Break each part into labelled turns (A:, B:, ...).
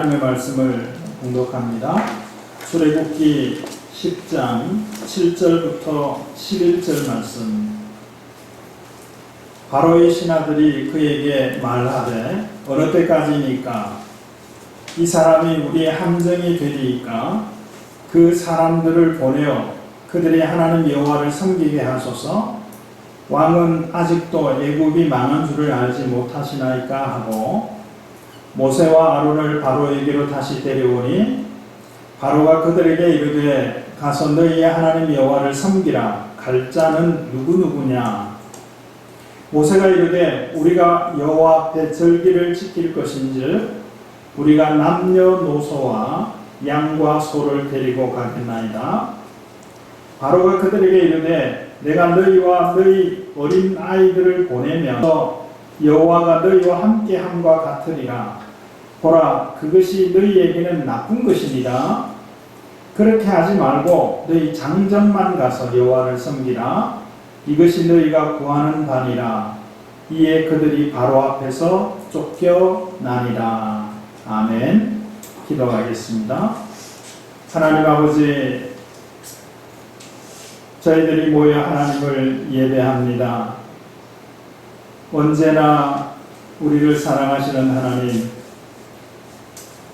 A: 하나님의 말씀을 공독합니다. 출애굽기 10장 7절부터 11절 말씀. 바로의 신하들이 그에게 말하되 어느 때까지니까 이 사람이 우리의 함정이 되리이까 그 사람들을 보내어 그들이 하나님 여호와를 섬기게 하소서. 왕은 아직도 애굽이 망한 줄을 알지 못하시나이까 하고 모세와 아론을 바로에게로 다시 데려오니 바로가 그들에게 이르되 가서 너희의 하나님 여호와를 섬기라. 갈 자는 누구누구냐. 모세가 이르되 우리가 여호와 앞에 절기를 지킬 것인즉 우리가 남녀노소와 양과 소를 데리고 가겠나이다. 바로가 그들에게 이르되 내가 너희와 너희 어린 아이들을 보내면 여호와가 너희와 함께함과 같으리라. 보라, 그것이 너희에게는 나쁜 것이니라. 그렇게 하지 말고 너희 장정만 가서 여호와를 섬기라. 이것이 너희가 구하는 바니라. 이에 그들이 바로 앞에서 쫓겨나니라. 아멘. 기도하겠습니다. 하나님 아버지, 저희들이 모여 하나님을 예배합니다. 언제나 우리를 사랑하시는 하나님,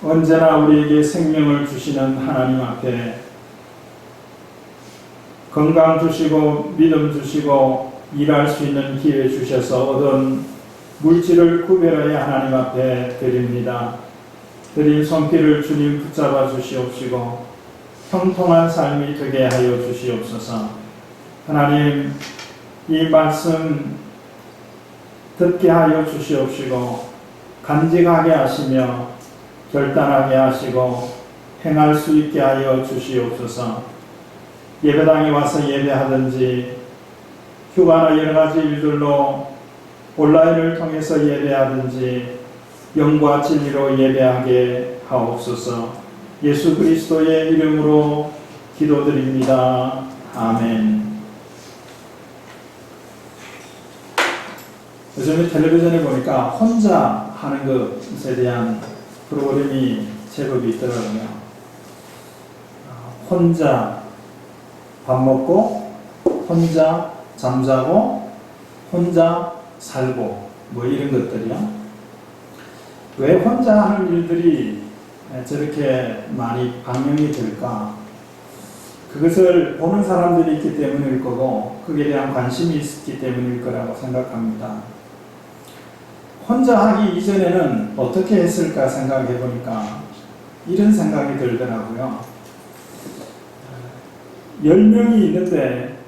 A: 언제나 우리에게 생명을 주시는 하나님 앞에 건강 주시고 믿음 주시고 일할 수 있는 기회 주셔서 얻은 물질을 구별하여 하나님 앞에 드립니다. 드린 손길을 주님 붙잡아 주시옵시고 형통한 삶이 되게 하여 주시옵소서. 하나님, 이 말씀 듣게 하여 주시옵시고 간직하게 하시며 결단하게 하시고 행할 수 있게 하여 주시옵소서. 예배당에 와서 예배하든지 휴가나 여러 가지 일들로 온라인을 통해서 예배하든지 영과 진리로 예배하게 하옵소서. 예수 그리스도의 이름으로 기도드립니다. 아멘. 요즘에 텔레비전에 보니까 혼자 하는 것에 대한 프로그램이 제법 있더라고요. 혼자 밥 먹고, 혼자 잠자고, 혼자 살고, 뭐 이런 것들이요. 왜 혼자 하는 일들이 저렇게 많이 방영이 될까? 그것을 보는 사람들이 있기 때문일 거고, 그에 대한 관심이 있기 때문일 거라고 생각합니다. 혼자 하기 이전에는 어떻게 했을까 생각해 보니까 이런 생각이 들더라고요. 10명이 있는데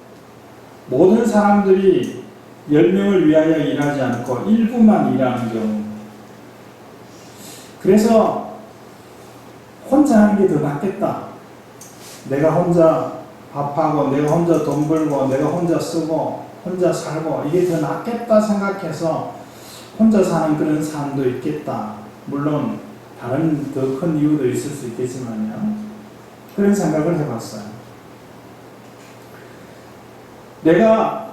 A: 모든 사람들이 10명을 위하여 일하지 않고 일부만 일하는 경우. 그래서 혼자 하는 게 더 낫겠다. 내가 혼자 밥하고 내가 혼자 돈 벌고 내가 혼자 쓰고 혼자 살고 이게 더 낫겠다 생각해서 혼자 사는 그런 삶도 있겠다. 물론 다른 더 큰 이유도 있을 수 있겠지만요. 그런 생각을 해봤어요. 내가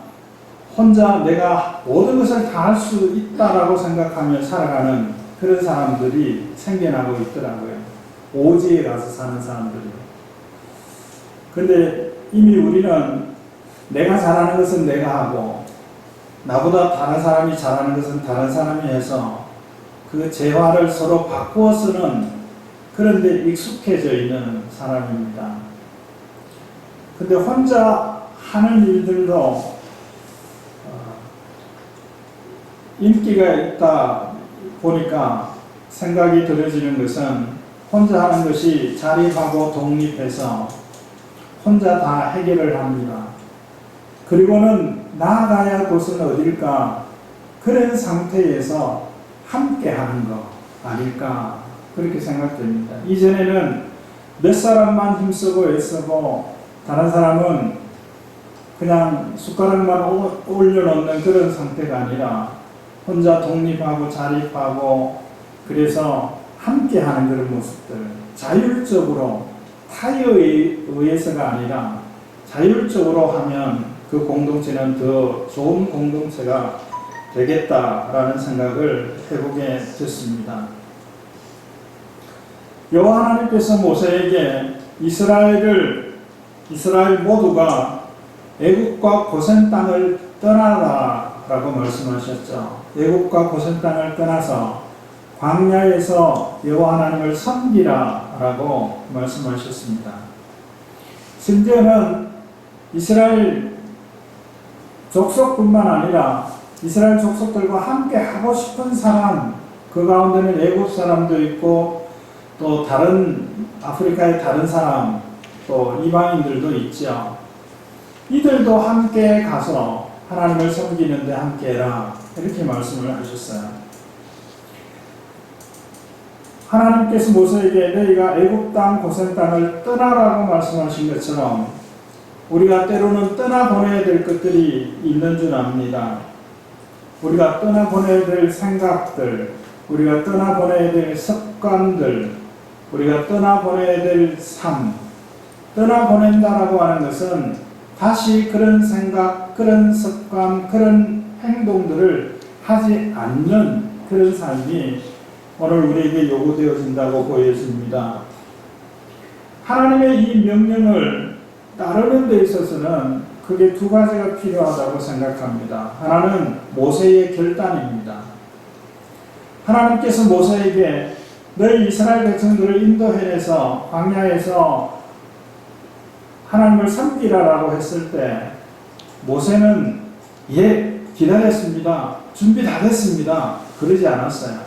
A: 혼자 내가 모든 것을 다 할 수 있다라고 생각하며 살아가는 그런 사람들이 생겨나고 있더라고요. 오지에 가서 사는 사람들이. 근데 이미 우리는 내가 잘하는 것은 내가 하고 나보다 다른 사람이 잘하는 것은 다른 사람이 해서 그 재화를 서로 바꾸어 쓰는 그런 데 익숙해져 있는 사람입니다. 근데 혼자 하는 일들도 인기가 있다 보니까 생각이 들어지는 것은 혼자 하는 것이 자립하고 독립해서 혼자 다 해결을 합니다. 그리고는 나아가야 할 곳은 어딜까? 그런 상태에서 함께 하는 거 아닐까? 그렇게 생각됩니다. 이전에는 몇 사람만 힘쓰고 애쓰고 다른 사람은 그냥 숟가락만 올려놓는 그런 상태가 아니라 혼자 독립하고 자립하고 그래서 함께 하는 그런 모습들. 자율적으로 타협에 의해서가 아니라 자율적으로 하면 그 공동체는 더 좋은 공동체가 되겠다라는 생각을 해보게 됐습니다. 여호와 하나님께서 모세에게 이스라엘 모두가 애굽과 고센 땅을 떠나라라고 말씀하셨죠. 애굽과 고센 땅을 떠나서 광야에서 여호와 하나님을 섬기라라고 말씀하셨습니다. 심지어는 이스라엘 족속뿐만 아니라 이스라엘 족속들과 함께 하고 싶은 사람, 그 가운데는 애굽 사람도 있고 또 다른 아프리카의 다른 사람, 또 이방인들도 있죠. 이들도 함께 가서 하나님을 섬기는데 함께해라, 이렇게 말씀을 하셨어요. 하나님께서 모세에게 너희가 애굽 땅 고센 땅을 떠나라고 말씀하신 것처럼 우리가 때로는 떠나보내야 될 것들이 있는 줄 압니다. 우리가 떠나보내야 될 생각들, 우리가 떠나보내야 될 습관들, 우리가 떠나보내야 될 삶, 떠나보낸다라고 하는 것은 다시 그런 생각, 그런 습관, 그런 행동들을 하지 않는 그런 삶이 오늘 우리에게 요구되어진다고 보여집니다. 하나님의 이 명령을 따르는 데 있어서는 크게 두 가지가 필요하다고 생각합니다. 하나는 모세의 결단입니다. 하나님께서 모세에게 너희 이스라엘 백성들을 인도해내서 광야에서 하나님을 섬기라라고 했을 때 모세는 예, 기다렸습니다. 준비 다 됐습니다. 그러지 않았어요.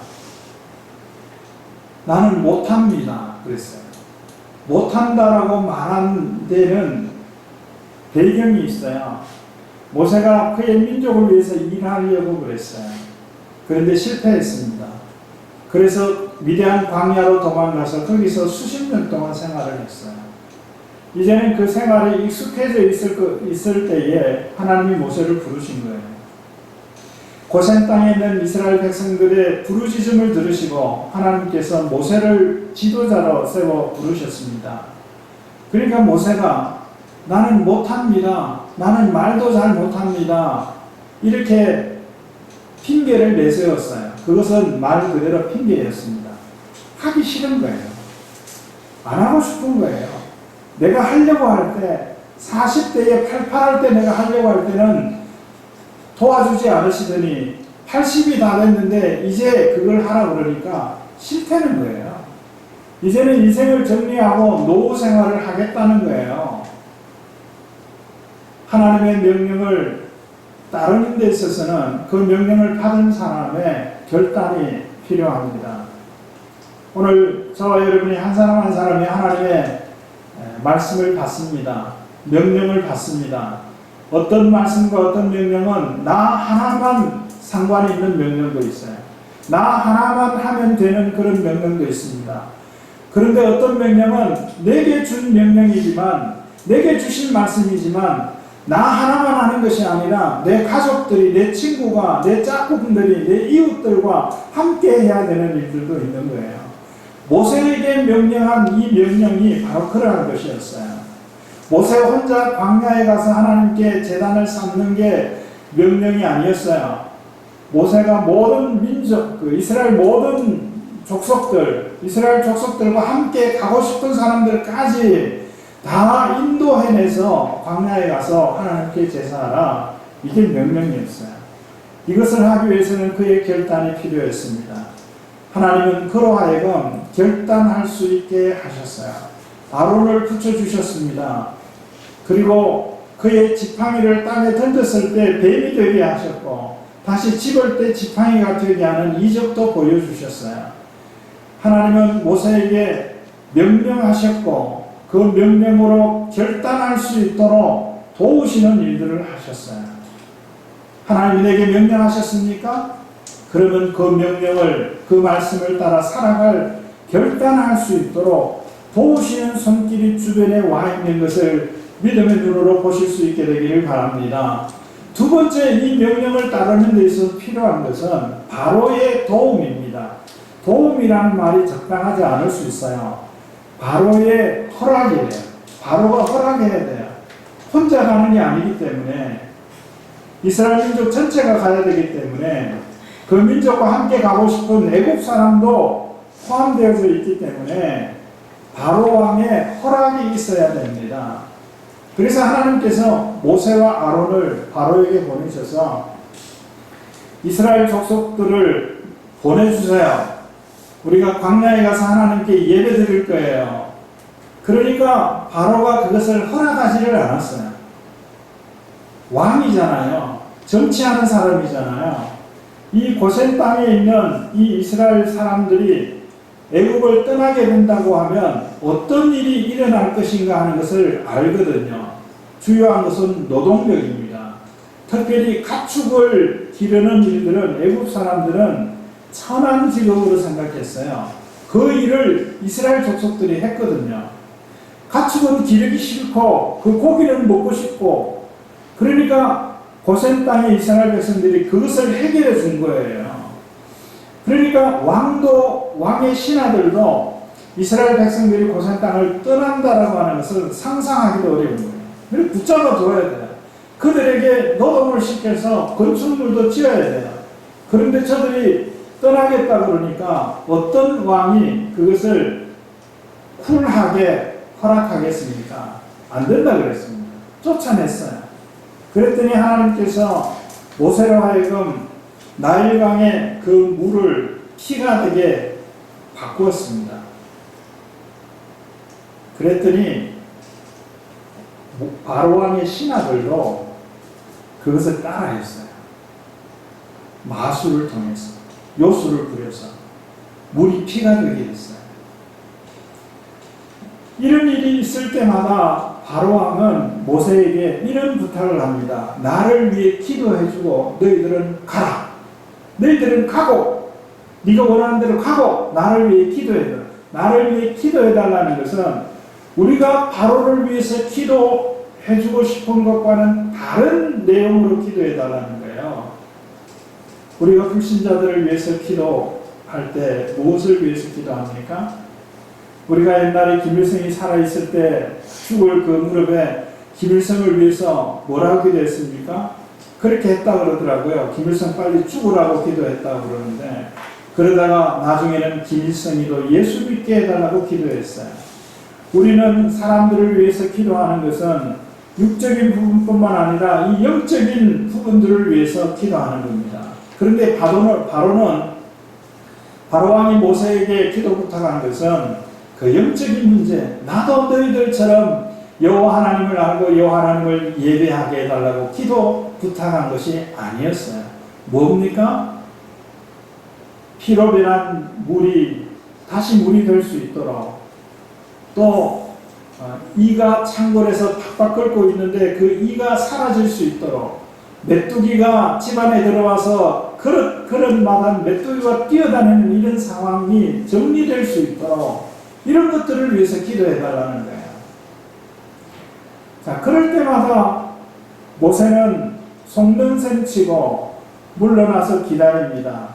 A: 나는 못합니다. 그랬어요. 못한다라고 말한 데는 배경이 있어요. 모세가 그의 민족을 위해서 일하려고 그랬어요. 그런데 실패했습니다. 그래서 미디안 광야로 도망가서 거기서 수십 년 동안 생활을 했어요. 이제는 그 생활에 익숙해져 있을 때에 하나님이 모세를 부르신 거예요. 고센 땅에 있는 이스라엘 백성들의 부르짖음을 들으시고 하나님께서 모세를 지도자로 세워 부르셨습니다. 그러니까 모세가 나는 못합니다. 나는 말도 잘 못합니다. 이렇게 핑계를 내세웠어요. 그것은 말 그대로 핑계였습니다. 하기 싫은 거예요. 안 하고 싶은 거예요. 내가 하려고 할 때 40대에 팔팔할 때 내가 하려고 할 때는 도와주지 않으시더니 80이 다 됐는데 이제 그걸 하라 그러니까 싫다는 거예요. 이제는 인생을 정리하고 노후 생활을 하겠다는 거예요. 하나님의 명령을 따르는 데 있어서는 그 명령을 받은 사람의 결단이 필요합니다. 오늘 저와 여러분이 한 사람 한 사람이 하나님의 말씀을 받습니다. 명령을 받습니다. 어떤 말씀과 어떤 명령은 나 하나만 상관이 있는 명령도 있어요. 나 하나만 하면 되는 그런 명령도 있습니다. 그런데 어떤 명령은 내게 준 명령이지만, 내게 주신 말씀이지만 나 하나만 하는 것이 아니라 내 가족들이, 내 친구가, 내 짝꿍들이, 내 이웃들과 함께 해야 되는 일들도 있는 거예요. 모세에게 명령한 이 명령이 바로 그러한 것이었어요. 모세 혼자 광야에 가서 하나님께 제단을 쌓는 게 명령이 아니었어요. 모세가 모든 민족, 이스라엘 모든 족속들, 이스라엘 족속들과 함께 가고 싶은 사람들까지 다 인도해내서 광야에 가서 하나님께 제사하라. 이게 명령이었어요. 이것을 하기 위해서는 그의 결단이 필요했습니다. 하나님은 그로 하여금 결단할 수 있게 하셨어요. 아론을 붙여주셨습니다. 그리고 그의 지팡이를 땅에 던졌을 때 뱀이 되게 하셨고 다시 집을 때 지팡이가 되게 하는 이적도 보여주셨어요. 하나님은 모세에게 명령하셨고 그 명령으로 결단할 수 있도록 도우시는 일들을 하셨어요. 하나님이 내게 명령하셨습니까? 그러면 그 명령을, 그 말씀을 따라 살아갈 결단할 수 있도록 도우시는 손길이 주변에 와 있는 것을 믿음의 눈으로 보실 수 있게 되기를 바랍니다. 두 번째, 이 명령을 따르는 데 있어서 필요한 것은 바로의 도움입니다. 도움이라는 말이 적당하지 않을 수 있어요. 바로의 허락이에요. 바로가 허락해야 돼요. 혼자 가는 게 아니기 때문에, 이스라엘 민족 전체가 가야 되기 때문에 그 민족과 함께 가고 싶은 애국 사람도 포함되어져 있기 때문에 바로 왕의 허락이 있어야 됩니다. 그래서 하나님께서 모세와 아론을 바로에게 보내셔서 이스라엘 족속들을 보내주세요. 우리가 광야에 가서 하나님께 예배 드릴 거예요. 그러니까 바로가 그것을 허락하지를 않았어요. 왕이잖아요. 정치하는 사람이잖아요. 이 고센 땅에 있는 이 이스라엘 사람들이 애국을 떠나게 된다고 하면 어떤 일이 일어날 것인가 하는 것을 알거든요. 주요한 것은 노동력입니다. 특별히 가축을 기르는 일들은 애국 사람들은 천한 직업으로 생각했어요. 그 일을 이스라엘 족속들이 했거든요. 가축은 기르기 싫고 그 고기는 먹고 싶고, 그러니까 고센 땅의 이스라엘 백성들이 그것을 해결해 준 거예요. 그러니까 왕의 신하들도 이스라엘 백성들이 고센 땅을 떠난다라고 하는 것을 상상하기도 어려운 거예요. 그래서 붙잡아 둬야 돼요. 그들에게 노동을 시켜서 건축물도 지어야 돼요. 그런데 저들이 떠나겠다 그러니까 어떤 왕이 그것을 쿨하게 허락하겠습니까? 안 된다 그랬습니다. 쫓아냈어요. 그랬더니 하나님께서 모세로 하여금 나일강의 그 물을 피가 되게 바꾸었습니다. 그랬더니 바로왕의 신하들도 그것을 따라했어요. 마술을 통해서, 요술을 부려서 물이 피가 되게 했어요. 이런 일이 있을 때마다 바로왕은 모세에게 이런 부탁을 합니다. 나를 위해 기도해주고 너희들은 가라. 너희들은 가고, 네가 원하는 대로 가고 나를 위해 기도해달라. 나를 위해 기도해달라는 것은 우리가 바로를 위해서 기도해주고 싶은 것과는 다른 내용으로 기도해달라는 거예요. 우리가 불신자들을 위해서 기도할 때 무엇을 위해서 기도합니까? 우리가 옛날에 김일성이 살아있을 때 죽을 그 무렵에 김일성을 위해서 뭐라고 기도했습니까? 그렇게 했다 그러더라고요. 김일성 빨리 죽으라고 기도했다고 그러는데, 그러다가 나중에는 김일성이도 예수 믿게 해달라고 기도했어요. 우리는 사람들을 위해서 기도하는 것은 육적인 부분뿐만 아니라 이 영적인 부분들을 위해서 기도하는 겁니다. 그런데 바로왕이 모세에게 기도 부탁한 것은 그 영적인 문제, 나도 너희들처럼 여호와 하나님을 알고 여호와 하나님을 예배하게 해달라고 기도 부탁한 것이 아니었어요. 뭡니까? 피로 변한 물이 다시 물이 될 수 있도록, 또 이가 창궐에서 팍팍 끓고 있는데 그 이가 사라질 수 있도록, 메뚜기가 집안에 들어와서 그릇마다 메뚜기가 뛰어다니는 이런 상황이 정리될 수 있도록 이런 것들을 위해서 기도해달라는 거예요. 자, 그럴 때마다 모세는 속는 셈 치고 물러나서 기다립니다.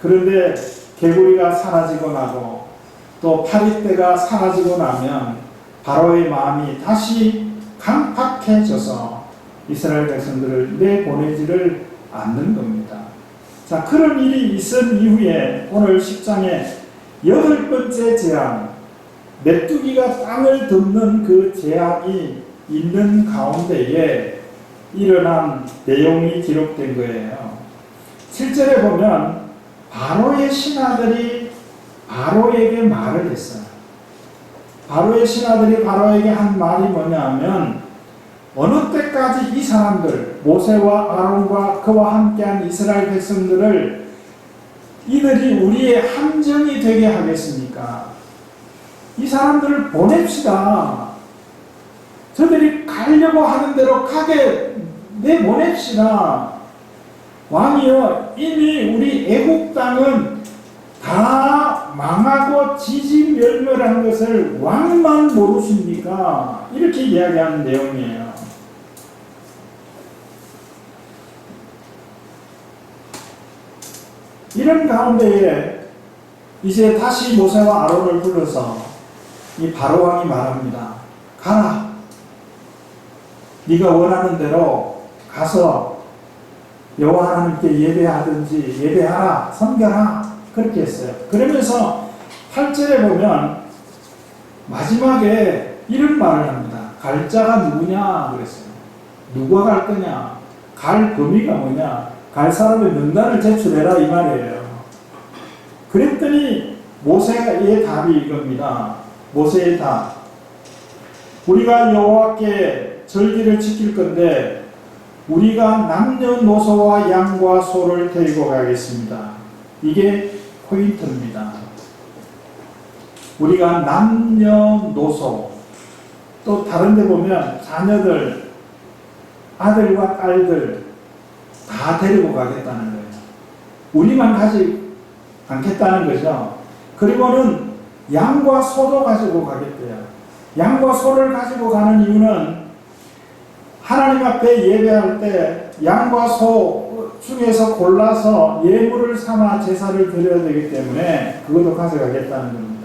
A: 그런데 개구리가 사라지고 나고 또 파리떼가 사라지고 나면 바로의 마음이 다시 강팍해져서 이스라엘 백성들을 내보내지를 않는 겁니다. 자, 그런 일이 있은 이후에 오늘 10장에 8번째 재앙, 메뚜기가 땅을 덮는 그 재앙이 있는 가운데에 일어난 내용이 기록된 거예요. 7절에 보면 바로의 신하들이 바로에게 말을 했어요. 바로의 신하들이 바로에게 한 말이 뭐냐면, 어느 때까지 이 사람들, 모세와 아론과 그와 함께한 이스라엘 백성들을 이들이 우리의 함정이 되게 하겠습니까? 이 사람들을 보냅시다. 저들이 가려고 하는 대로 가게 내보냅시다. 왕이여, 이미 우리 애국 땅은 다 망하고 지지멸멸한 것을 왕만 모르십니까? 이렇게 이야기하는 내용이에요. 이런 가운데에 이제 다시 모세와 아론을 불러서 이 바로왕이 말합니다. 가라. 네가 원하는 대로 가서 여호와 하나님께 예배하든지 예배하라, 섬겨라, 그렇게 했어요. 그러면서 8절에 보면 마지막에 이런 말을 합니다. 갈 자가 누구냐 그랬어요. 누가 갈 거냐? 갈 범위가 뭐냐? 갈 사람의 명단을 제출해라 이 말이에요. 그랬더니 모세의 답이 이겁니다. 모세의 답. 우리가 여호와께 절기를 지킬 건데 우리가 남녀노소와 양과 소를 데리고 가겠습니다. 이게 포인트입니다. 우리가 남녀노소, 또 다른 데 보면 자녀들, 아들과 딸들 다 데리고 가겠다는 거예요. 우리만 가지 않겠다는 거죠. 그리고는 양과 소도 가지고 가겠대요. 양과 소를 가지고 가는 이유는 하나님 앞에 예배할 때 양과 소 중에서 골라서 예물을 삼아 제사를 드려야 되기 때문에 그것도 가져가겠다는 겁니다.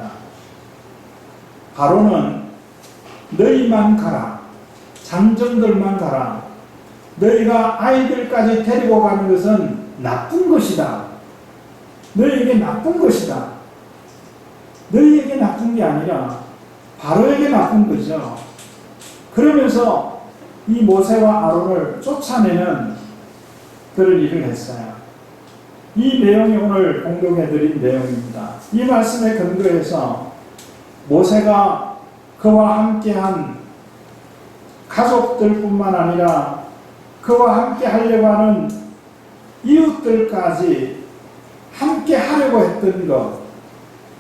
A: 바로는 너희만 가라. 장정들만 가라. 너희가 아이들까지 데리고 가는 것은 나쁜 것이다. 너희에게 나쁜 것이다. 너희에게 나쁜 게 아니라 바로에게 나쁜 거죠. 그러면서 이 모세와 아론을 쫓아내는 그런 일을 했어요. 이 내용이 오늘 공동해드린 내용입니다. 이 말씀에 근거해서 모세가 그와 함께한 가족들뿐만 아니라 그와 함께 하려고 하는 이웃들까지 함께 하려고 했던 것,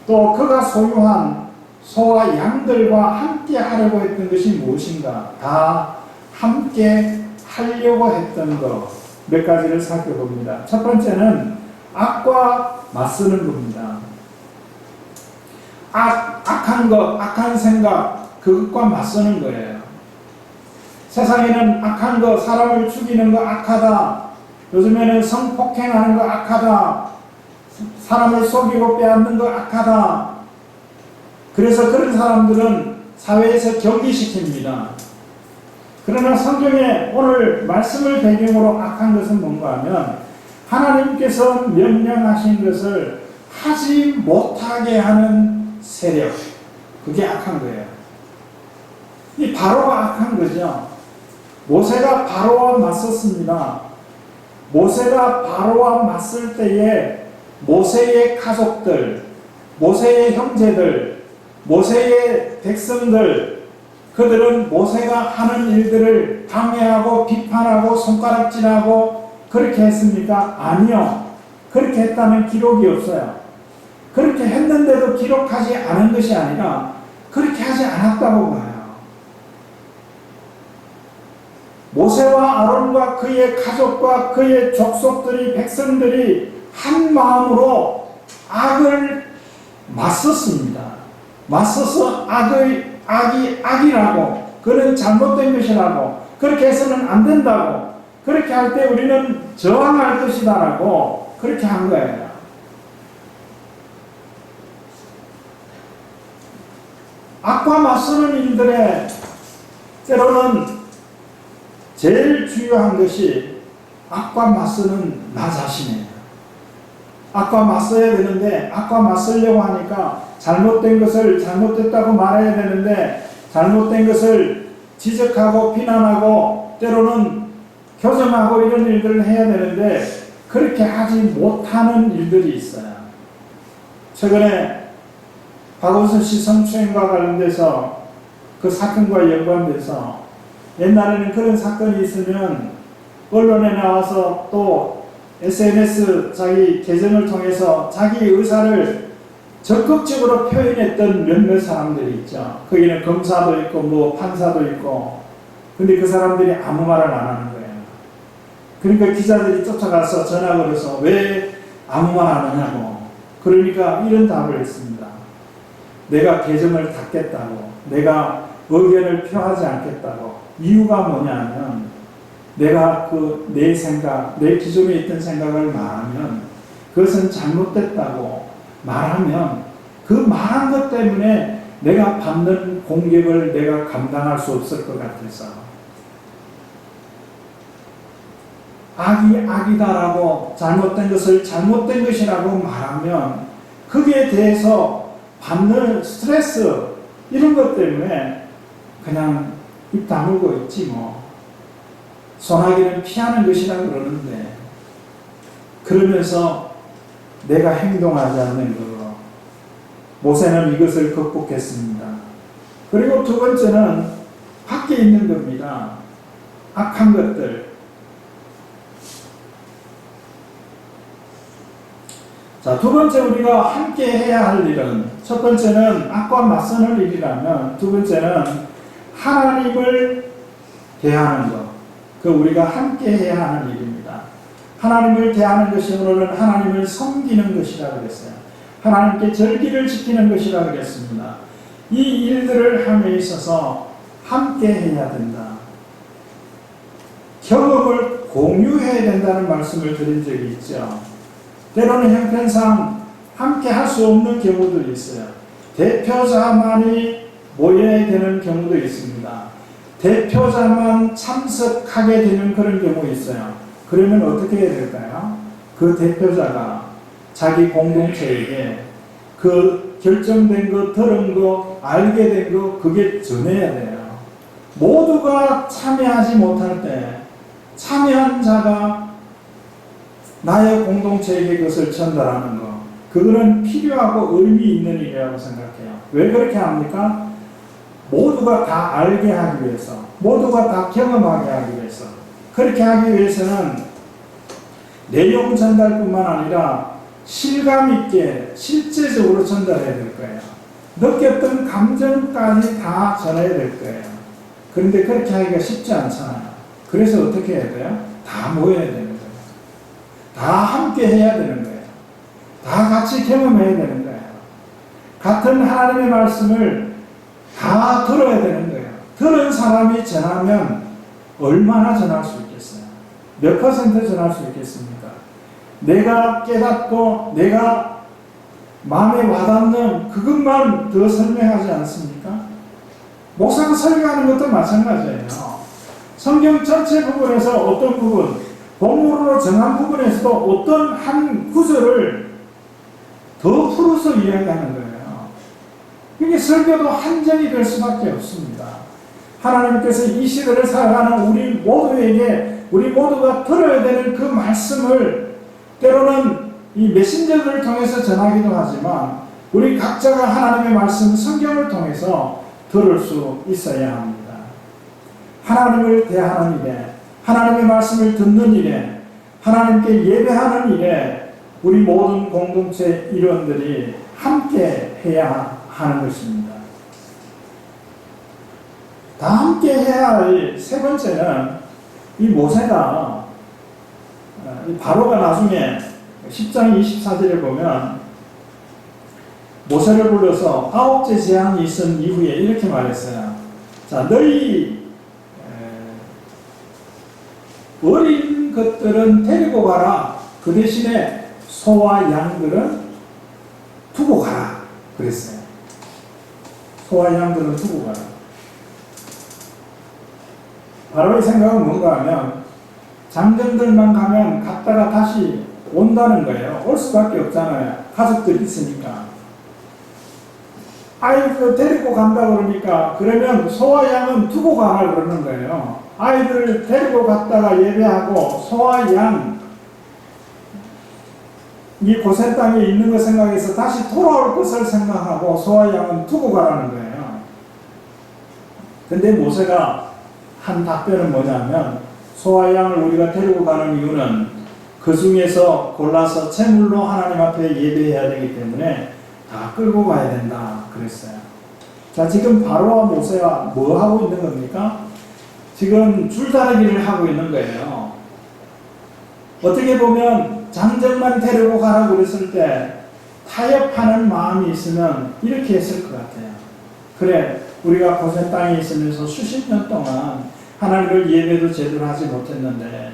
A: 또 그가 소유한 소와 양들과 함께 하려고 했던 것이 무엇인가? 다 함께 하려고 했던 것, 몇 가지를 살펴봅니다. 첫 번째는 악과 맞서는 겁니다. 악한 것, 악한 생각, 그것과 맞서는 거예요. 세상에는 악한 것, 사람을 죽이는 거 악하다. 요즘에는 성폭행하는 거 악하다. 사람을 속이고 빼앗는 거 악하다. 그래서 그런 사람들은 사회에서 격리시킵니다. 그러나 성경에 오늘 말씀을 배경으로 악한 것은 뭔가 하면 하나님께서 명령하신 것을 하지 못하게 하는 세력, 그게 악한 거예요. 이 바로가 악한 거죠. 모세가 바로와 맞섰습니다. 모세가 바로와 맞설 때에 모세의 가족들, 모세의 형제들, 모세의 백성들, 그들은 모세가 하는 일들을 방해하고 비판하고 손가락질하고 그렇게 했습니까? 아니요. 그렇게 했다는 기록이 없어요. 그렇게 했는데도 기록하지 않은 것이 아니라 그렇게 하지 않았다고 봐요. 모세와 아론과 그의 가족과 그의 족속들이, 백성들이 한 마음으로 악을 맞섰습니다. 맞서서 악이 악이라고, 그는 잘못된 것이라고, 그렇게 해서는 안 된다고, 그렇게 할 때 우리는 저항할 것이다라고 그렇게 한 거예요. 악과 맞서는 일들에 때로는 제일 중요한 것이 악과 맞서는 나 자신이에요. 악과 맞서야 되는데 악과 맞서려고 하니까 잘못된 것을 잘못됐다고 말해야 되는데 잘못된 것을 지적하고 비난하고 때로는 교정하고 이런 일들을 해야 되는데 그렇게 하지 못하는 일들이 있어요. 최근에 박원순 씨 성추행과 관련돼서 그 사건과 연관돼서 옛날에는 그런 사건이 있으면 언론에 나와서 또 SNS 자기 계정을 통해서 자기 의사를 적극적으로 표현했던 몇몇 사람들이 있죠. 거기는 검사도 있고 뭐 판사도 있고, 근데 그 사람들이 아무 말을 안 하는 거예요. 그러니까 기자들이 쫓아가서 전화 걸어서 왜 아무 말 안 하냐고. 그러니까 이런 답을 했습니다. 내가 계정을 닫겠다고, 내가 의견을 표하지 않겠다고. 이유가 뭐냐면 내가 내 생각, 내 기존에 있던 생각을 말하면 그것은 잘못됐다고 말하면 그 말한 것 때문에 내가 받는 공격을 내가 감당할 수 없을 것 같아서 악이 악이다라고, 잘못된 것을 잘못된 것이라고 말하면 거기에 대해서 받는 스트레스 이런 것 때문에 그냥 입 다물고 있지 뭐. 소나기는 피하는 것이라 그러는데 그러면서 내가 행동하지 않는 거. 모세는 이것을 극복했습니다. 그리고 두 번째는 밖에 있는 겁니다. 악한 것들. 자, 두 번째 우리가 함께 해야 할 일은, 첫 번째는 악과 맞서는 일이라면, 두 번째는 하나님을 대하는 것. 그 우리가 함께 해야 하는 일입니다. 하나님을 대하는 것이 오늘은 하나님을 섬기는 것이라 그랬어요. 하나님께 절기를 지키는 것이라 그랬습니다. 이 일들을 함에 있어서 함께 해야 된다. 경험을 공유해야 된다는 말씀을 드린 적이 있죠. 때로는 형편상 함께 할 수 없는 경우도 있어요. 대표자만이 모여야 되는 경우도 있습니다. 대표자만 참석하게 되는 그런 경우 있어요. 그러면 어떻게 해야 될까요? 그 대표자가 자기 공동체에게 그 결정된 거, 들은 거, 알게 된 거, 그게 전해야 돼요. 모두가 참여하지 못할 때 참여한 자가 나의 공동체에게 그것을 전달하는 거, 그거는 필요하고 의미 있는 일이라고 생각해요. 왜 그렇게 합니까? 모두가 다 알게 하기 위해서, 모두가 다 경험하게 하기 위해서. 그렇게 하기 위해서는 내용 전달뿐만 아니라 실감 있게 실제적으로 전달해야 될 거예요. 느꼈던 감정까지 다 전해야 될 거예요. 그런데 그렇게 하기가 쉽지 않잖아요. 그래서 어떻게 해야 돼요? 다 모여야 되는 거예요. 다 함께 해야 되는 거예요. 다 같이 경험해야 되는 거예요. 같은 하나님의 말씀을 다 들어야 되는 거예요. 들은 사람이 전하면 얼마나 전할 수 있겠어요? 몇 퍼센트 전할 수 있겠습니까? 내가 깨닫고 내가 마음에 와닿는 그것만 더 설명하지 않습니까? 목사가 설교하는 것도 마찬가지예요. 성경 전체 부분에서 어떤 부분, 본문으로 정한 부분에서도 어떤 한 구절을 더 풀어서 이야기하는 거예요. 이게 설교도 한정이 될 수밖에 없습니다. 하나님께서 이 시대를 살아가는 우리 모두에게, 우리 모두가 들어야 되는 그 말씀을 때로는 이 메신저들을 통해서 전하기도 하지만 우리 각자가 하나님의 말씀, 성경을 통해서 들을 수 있어야 합니다. 하나님을 대하는 일에, 하나님의 말씀을 듣는 일에, 하나님께 예배하는 일에 우리 모든 공동체 일원들이 함께 해야 하는 것입니다. 다 함께 해야 할 세 번째는 이 모세가, 바로가 나중에 10장 24절에 보면 모세를 불러서 9째 재앙이 있은 이후에 이렇게 말했어요. 자, 너희 어린 것들은 데리고 가라. 그 대신에 소와 양들은 두고 가라. 그랬어요. 소와 양들은 두고 가라. 바로의 생각은 뭔가 하면 장정들만 가면 갔다가 다시 온다는 거예요. 올 수밖에 없잖아요. 가족들이 있으니까. 아이들 데리고 간다 그러니까 그러면 소와 양은 두고 가라 그러는 거예요. 아이들을 데리고 갔다가 예배하고 소와 양, 이 고센 땅에 있는 것 생각해서 다시 돌아올 것을 생각하고 소와 양은 두고 가라는 거예요. 근데 모세가 한 답변은 뭐냐면 소와 양을 우리가 데리고 가는 이유는 그 중에서 골라서 제물로 하나님 앞에 예배해야 되기 때문에 다 끌고 가야 된다 그랬어요. 자, 지금 바로와 모세가 뭐 하고 있는 겁니까? 지금 줄다리기를 하고 있는 거예요. 어떻게 보면 장정만 데리고 가라고 그랬을 때 타협하는 마음이 있으면 이렇게 했을 것 같아요. 그래, 우리가 고센 땅에 있으면서 수십 년 동안 하나님을 예배도 제대로 하지 못했는데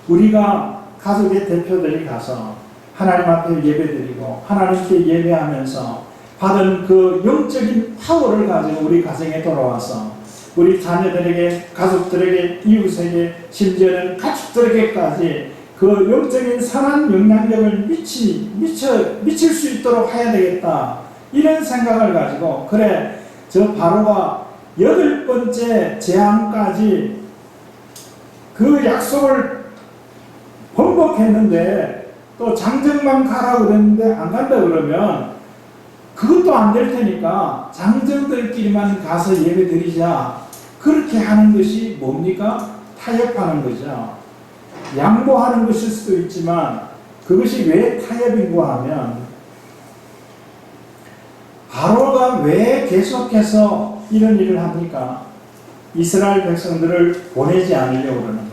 A: 우리가 가족의 대표들이 가서 하나님 앞에 예배드리고 하나님께 예배하면서 받은 그 영적인 파워를 가지고 우리 가정에 돌아와서 우리 자녀들에게, 가족들에게, 이웃에게, 심지어는 가축들에게까지 그 영적인 선한 영향력을 미칠 수 있도록 해야 되겠다. 이런 생각을 가지고 그래 저 바로가 8번째 재앙까지 그 약속을 번복했는데 또 장정만 가라 그랬는데 안 간다 그러면 그것도 안 될 테니까 장정들끼리만 가서 예배 드리자. 그렇게 하는 것이 뭡니까? 타협하는 거죠. 양보하는 것일 수도 있지만 그것이 왜 타협인고 하면 바로가 왜 계속해서 이런 일을 합니까? 이스라엘 백성들을 보내지 않으려고 그러는 거예요.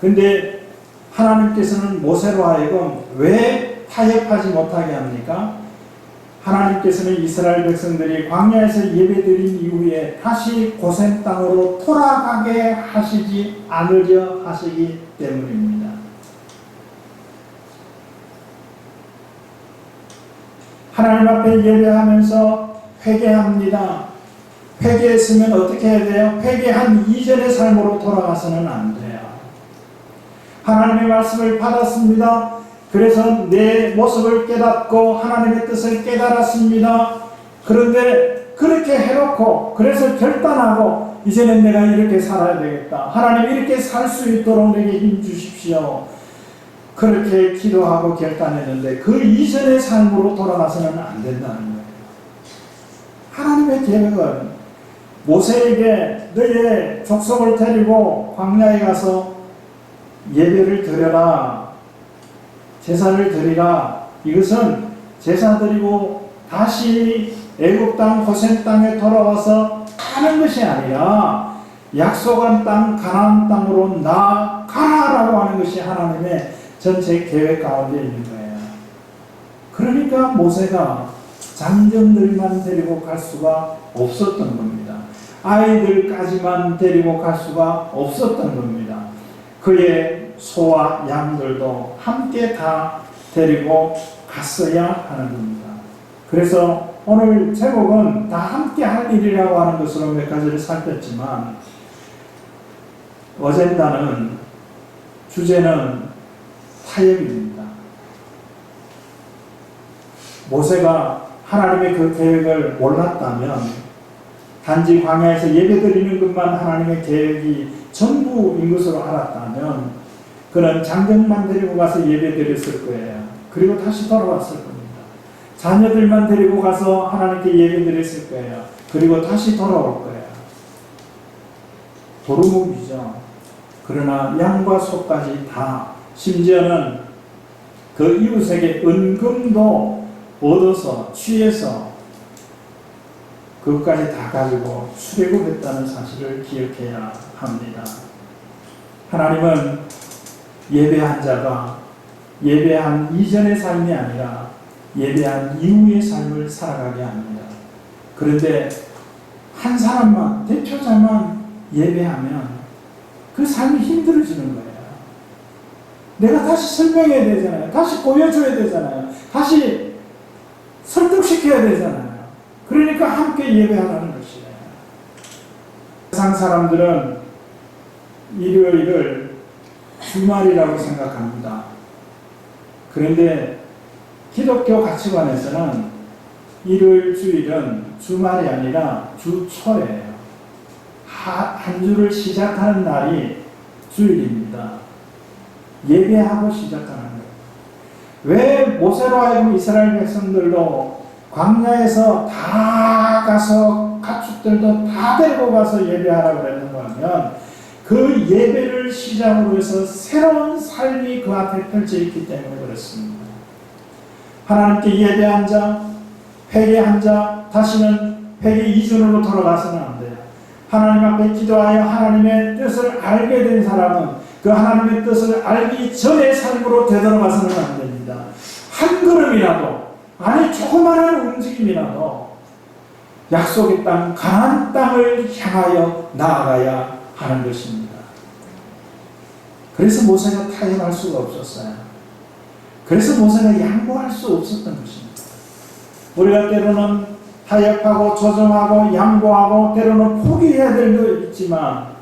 A: 근데 하나님께서는 모세로 하여금 왜 타협하지 못하게 합니까? 하나님께서는 이스라엘 백성들이 광야에서 예배드린 이후에 다시 고센 땅으로 돌아가게 하시지 않으려 하시기 때문입니다. 하나님 앞에 예배하면서 회개합니다. 회개했으면 어떻게 해야 돼요? 회개한 이전의 삶으로 돌아가서는 안 돼요. 하나님의 말씀을 받았습니다. 그래서 내 모습을 깨닫고 하나님의 뜻을 깨달았습니다. 그런데 그렇게 해놓고 그래서 결단하고 이제는 내가 이렇게 살아야 되겠다. 하나님 이렇게 살 수 있도록 내게 힘 주십시오. 그렇게 기도하고 결단했는데 그 이전의 삶으로 돌아가서는 안 된다는 거예요. 하나님의 계획은 모세에게 너의 족속을 데리고 광야에 가서 예배를 드려라. 제사를 드리라. 이것은 제사 드리고 다시 애굽 땅 고센 땅에 돌아와서 가는 것이 아니라 약속한 땅 가나안 땅으로 나아가라라고 하는 것이 하나님의 전체 계획 가운데 있는 거예요. 그러니까 모세가 장정들만 데리고 갈 수가 없었던 겁니다. 아이들까지만 데리고 갈 수가 없었던 겁니다. 그의 소와 양들도 함께 다 데리고 갔어야 하는 겁니다. 그래서 오늘 제목은 다 함께 할 일이라고 하는 것으로 몇 가지를 살폈지만 어젠다는 주제는 타협입니다. 모세가 하나님의 그 계획을 몰랐다면 단지 광야에서 예배드리는 것만 하나님의 계획이 전부인 것으로 알았다면 그는 장정만 데리고 가서 예배드렸을 거예요. 그리고 다시 돌아왔을 겁니다. 자녀들만 데리고 가서 하나님께 예배드렸을 거예요. 그리고 다시 돌아올 거예요. 도루묵이죠. 그러나 양과 소까지 다 심지어는 그 이웃에게 은금도 얻어서 취해서 그것까지 다 가지고 출애굽했다는 사실을 기억해야 합니다. 하나님은 예배한 자가 예배한 이전의 삶이 아니라 예배한 이후의 삶을 살아가게 합니다. 그런데 한 사람만, 대표자만 예배하면 그 삶이 힘들어지는 거예요. 내가 다시 설명해야 되잖아요. 다시 보여줘야 되잖아요. 다시 설득시켜야 되잖아요. 그러니까 함께 예배하라는 것이에요. 세상 사람들은 일요일을 주말이라고 생각합니다. 그런데 기독교 가치관에서는 일요일 주일은 주말이 아니라 주초예요. 한 주를 시작하는 날이 주일입니다. 예배하고 시작하는 거예요. 왜 모세로 하여금 이스라엘 백성들도 광야에서 다 가서 가축들도 다 데리고 가서 예배하라고 그랬는가 하면 그 예배를 시작으로 해서 새로운 삶이 그 앞에 펼쳐 있기 때문에 그렇습니다. 하나님께 예배한 자, 회개한 자, 다시는 회개 이전으로 돌아가서는 안 돼요. 하나님 앞에 기도하여 하나님의 뜻을 알게 된 사람은 그 하나님의 뜻을 알기 전의 삶으로 되돌아가서는 안 됩니다. 한 걸음이라도, 아니 조그마한 움직임이라도 약속의 땅, 가나안 땅을 향하여 나아가야 하는 것입니다. 그래서 모세가 타협할 수가 없었어요. 그래서 모세가 양보할 수 없었던 것입니다. 우리가 때로는 타협하고 조정하고 양보하고 때로는 포기해야 될 것 있지만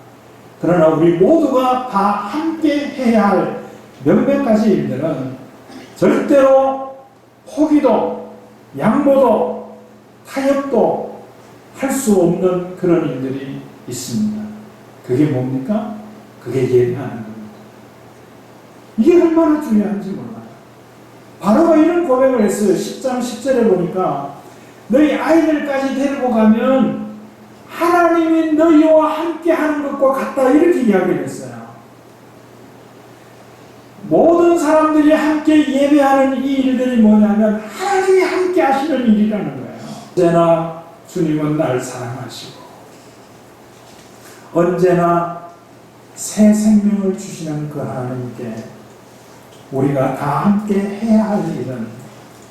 A: 그러나 우리 모두가 다 함께 해야 할 몇몇 가지 일들은 절대로 포기도 양보도 타협도 할 수 없는 그런 일들이 있습니다. 그게 뭡니까? 그게 예배하는 겁니다. 이게 얼마나 중요한지 몰라요. 바로가 이런 고백을 했어요. 10장 10절에 보니까 너희 아이들까지 데리고 가면 하나님이 너희와 함께 하는 것과 같다, 이렇게 이야기를 했어요. 모든 사람들이 함께 예배하는 이 일들이 뭐냐면 하나님이 함께 하시는 일이라는 거예요. 언제나 주님은 날 사랑하시고 언제나 새 생명을 주시는 그 하나님께 우리가 다 함께 해야 할 일은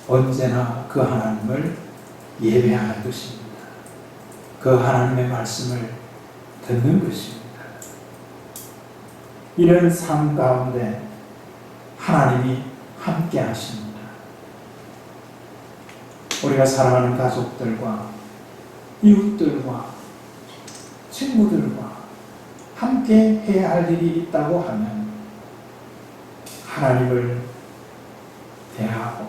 A: 언제나 그 하나님을 예배하는 것입니다. 그 하나님의 말씀을 듣는 것입니다. 이런 삶 가운데 하나님이 함께 하십니다. 우리가 사랑하는 가족들과 이웃들과 친구들과 함께 해야 할 일이 있다고 하면 하나님을 대하고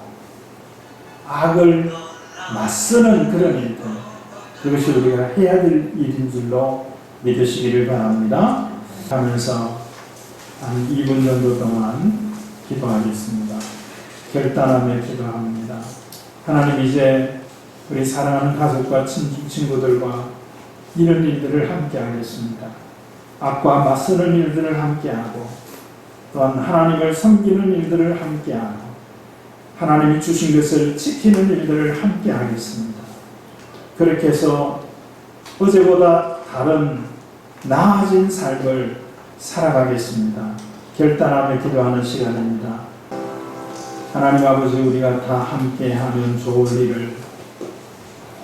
A: 악을 맞서는 그런 일들, 그것이 우리가 해야 될 일인 줄로 믿으시기를 바랍니다. 하면서 한 2분 정도 동안 기도하겠습니다. 결단하며 기도합니다. 하나님, 이제 우리 사랑하는 가족과 친구들과 이런 일들을 함께 하겠습니다. 악과 맞서는 일들을 함께 하고 또한 하나님을 섬기는 일들을 함께 하고 하나님이 주신 것을 지키는 일들을 함께 하겠습니다. 그렇게 해서 어제보다 다른 나아진 삶을 살아가겠습니다. 결단하며 기도하는 시간입니다. 하나님 아버지, 우리가 다 함께 하면 좋을 일을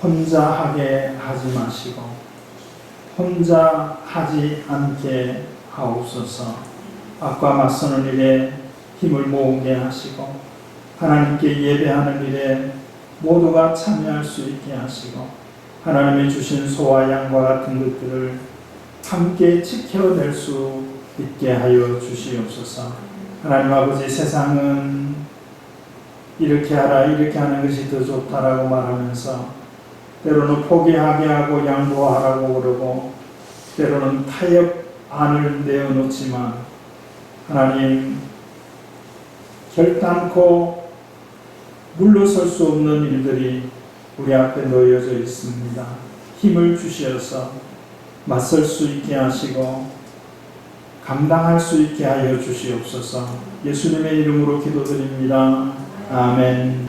A: 혼자 하게 하지 마시고 혼자 하지 않게 하옵소서. 악과 맞서는 일에 힘을 모으게 하시고 하나님께 예배하는 일에 모두가 참여할 수 있게 하시고 하나님이 주신 소와 양과 같은 것들을 함께 지켜낼 수 있게 하여 주시옵소서. 하나님 아버지, 세상은 이렇게 하라, 이렇게 하는 것이 더 좋다라고 말하면서 때로는 포기하게 하고 양보하라고 그러고 때로는 타협안을 내어놓지만 하나님, 결단코 물러설 수 없는 일들이 우리 앞에 놓여져 있습니다. 힘을 주시어서 맞설 수 있게 하시고 감당할 수 있게 하여 주시옵소서. 예수님의 이름으로 기도드립니다. 아멘.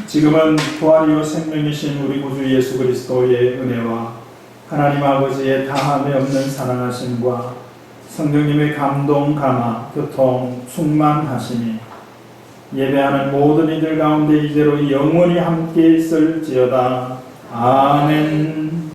A: 지금은 부활이요 생명이신 우리 구주 예수 그리스도의 은혜와 하나님 아버지의 다함에 없는 사랑하심과 성령님의 감동, 감화, 교통, 충만하심이 예배하는 모든 이들 가운데 이제로 영원히 함께 있을지어다. 아멘.